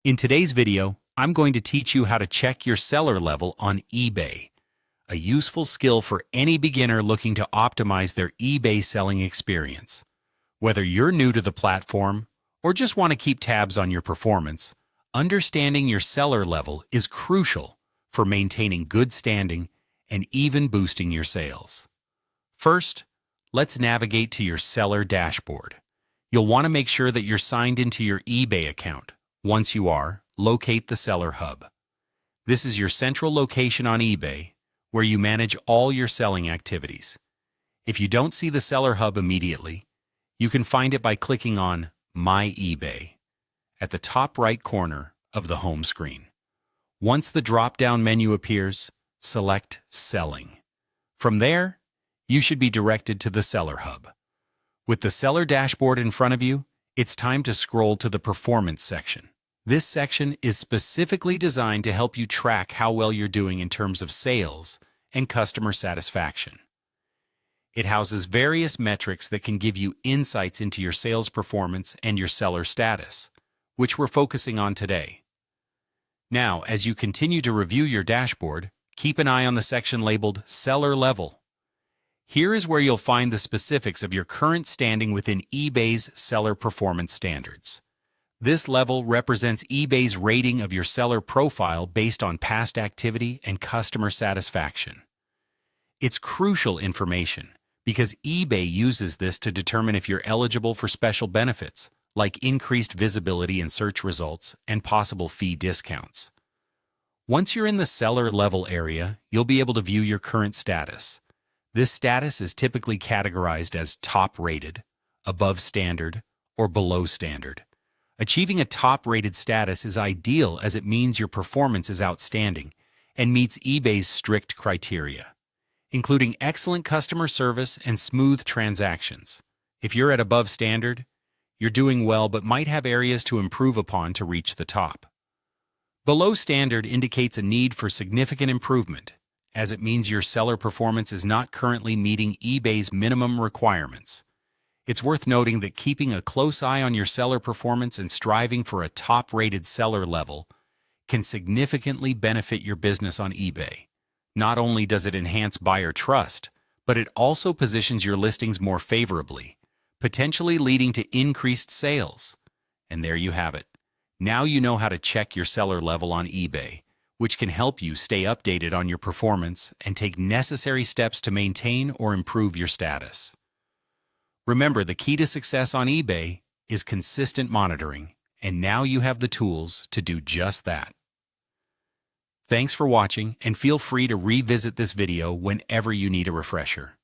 In today's video, I'm going to teach you how to check your seller level on eBay, a useful skill for any beginner looking to optimize their eBay selling experience. Whether you're new to the platform or just want to keep tabs on your performance, understanding your seller level is crucial for maintaining good standing and even boosting your sales. First, let's navigate to your seller dashboard. You'll want to make sure that you're signed into your eBay account. Once you are, locate the Seller Hub. This is your central location on eBay, where you manage all your selling activities. If you don't see the Seller Hub immediately, you can find it by clicking on My eBay at the top right corner of the home screen. Once the drop-down menu appears, select Selling. From there, you should be directed to the Seller Hub. With the Seller Dashboard in front of you, it's time to scroll to the Performance section. This section is specifically designed to help you track how well you're doing in terms of sales and customer satisfaction. It houses various metrics that can give you insights into your sales performance and your seller status, which we're focusing on today. Now, as you continue to review your dashboard, keep an eye on the section labeled Seller Level. Here is where you'll find the specifics of your current standing within eBay's seller performance standards. This level represents eBay's rating of your seller profile based on past activity and customer satisfaction. It's crucial information because eBay uses this to determine if you're eligible for special benefits, like increased visibility in search results and possible fee discounts. Once you're in the seller level area, you'll be able to view your current status. This status is typically categorized as top-rated, above standard, or below standard. Achieving a top-rated status is ideal as it means your performance is outstanding and meets eBay's strict criteria, including excellent customer service and smooth transactions. If you're at above standard, you're doing well but might have areas to improve upon to reach the top. Below standard indicates a need for significant improvement, as it means your seller performance is not currently meeting eBay's minimum requirements. It's worth noting that keeping a close eye on your seller performance and striving for a top-rated seller level can significantly benefit your business on eBay. Not only does it enhance buyer trust, but it also positions your listings more favorably, potentially leading to increased sales. And there you have it. Now you know how to check your seller level on eBay, which can help you stay updated on your performance and take necessary steps to maintain or improve your status. Remember, the key to success on eBay is consistent monitoring, and now you have the tools to do just that. Thanks for watching, and feel free to revisit this video whenever you need a refresher.